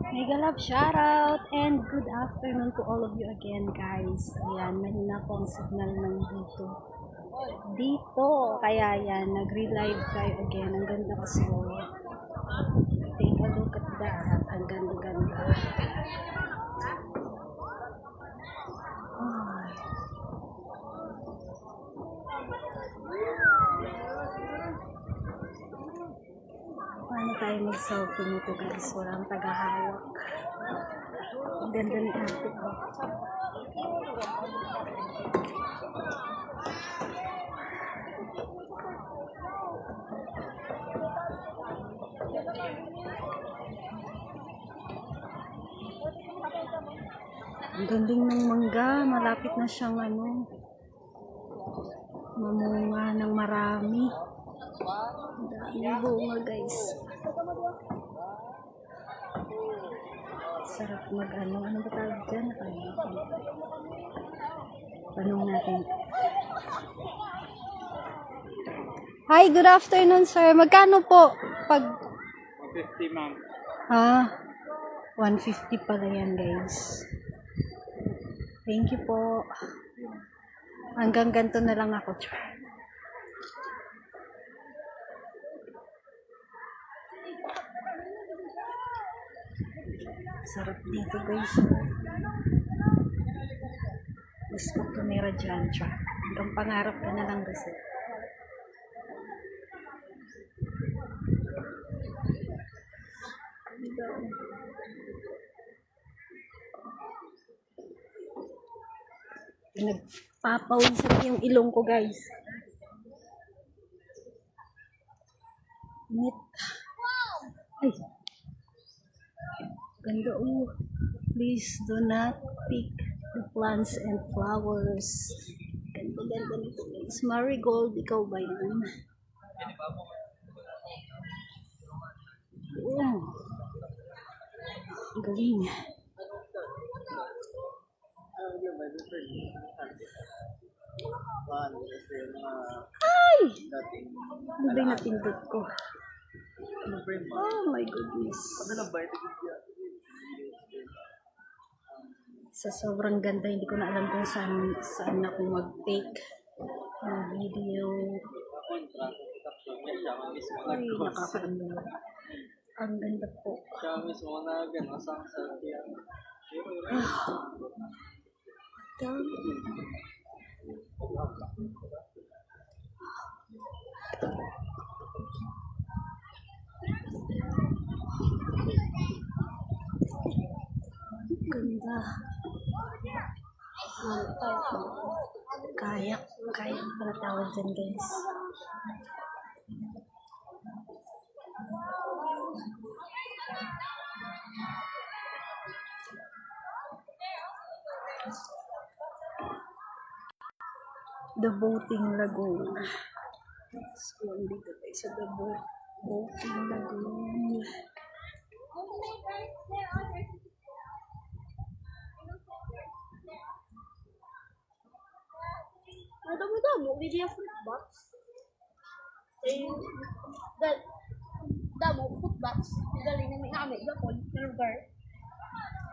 Mega love shoutout and good afternoon to all of you again, guys. Ayan, mahina po ang signal ng dito. Kaya yan, nag-relive tayo again. Ang ganda kasi. Take a look at that. Ang ganda-ganda. Ay. Paano tayo mag-selfie nito, guys? Walang tagahawak. Ang ganda ni ate ko. Ang ganding ng mangga. Malapit na siyang mamunga ng marami. Ang daming bunga, guys. Sarap ano ba tawag dyan? Tanong natin. Hi, good afternoon, sir. Magkano po pag 150, ma'am. 150 pala yan, guys. Thank you po. Hanggang ganito na lang ako, sir. Sarap dito, guys. Gusto ko tumira dyan, sir. Hanggang pangarap ka na lang, guys. Nagpapawisan yung ilong ko, guys. Init. Ay. Ganda, oh. Please do not pick the plants and flowers. Ganda nito, guys. Marigold, ikaw ba yan? Oh. Galing. Ay! Ano ba yung napindot ko? Oh my goodness. Sa sobrang ganda, hindi ko na alam kung saan ako mag-take ng video. Ay, nakakaano. Ang ganda po. Siya mismo na gano'n sa selfie. Ganda. Kayak para tawag dyan, guys. The Boating Lagoon. So, dito tayo sa The Boating Lagoon. Damo, video fruit box. Damo, fruit box. Galing namin namin. Gapon, lugar.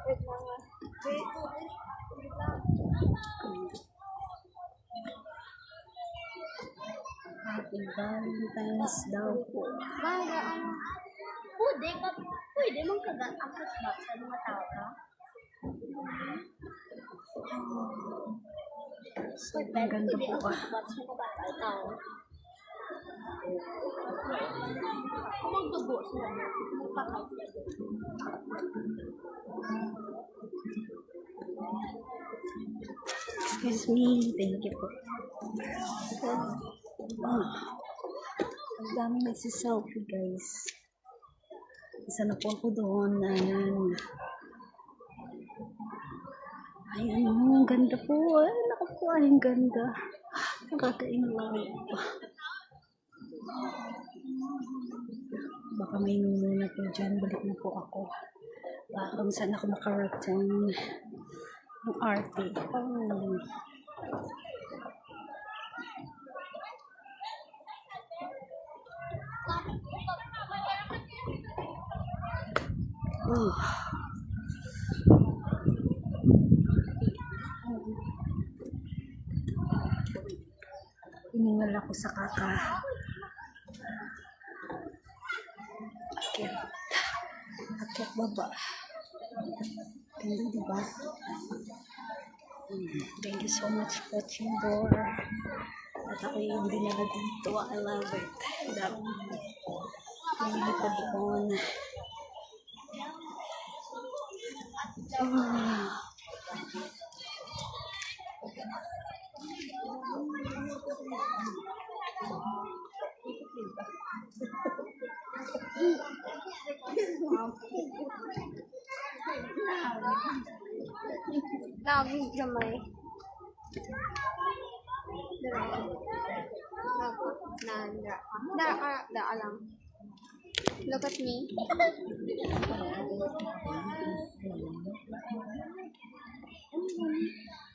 Wait, mga. Wait lang. Happy Valentine's daw po. Pwede mong kagat ang fruit box sa mga tao ka? So, ang ganda po ba? Excuse me. Thank you po. Ang dami nagsiselfie, guys. Isa na po ako doon. Ayan, ang ganda po. Ay, naku po, ang ganda. Nakakainlove. Baka may numuna po dyan. Balik na po ako. Kung saan ako makarating ng arte. Oh. emotional ako sa akyat. Akyat baba. Ganda, diba? Thank you so much for watching more. At ako yung dinala dito. I love it. Dami. Hindi ko doon. Lagi gamay. Dara lang. Look at me.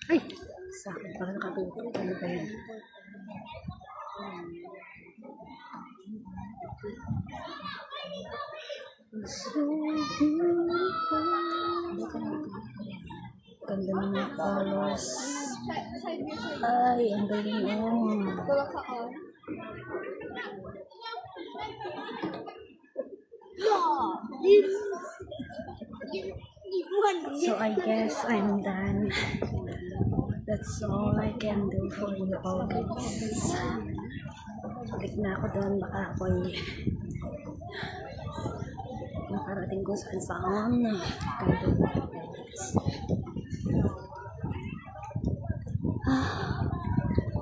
Ay! Sa akin parang nakatutok. Ano ba yan? So beautiful. Ganda ng mga colors. Ay, ang galing Tulak ako. So I guess I'm done. That's all I can do for you all guys. Balik na ako doon, baka ako'y nakarating ko saan saan.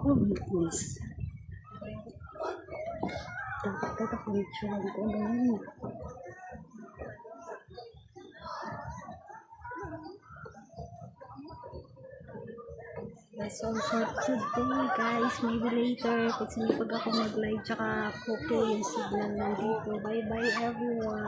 Oh my goodness. Dapat picture ko doon. That's all for today guys. Maybe later pag sinipag ako mag-live tsaka okay yung signal nandito. Bye bye everyone.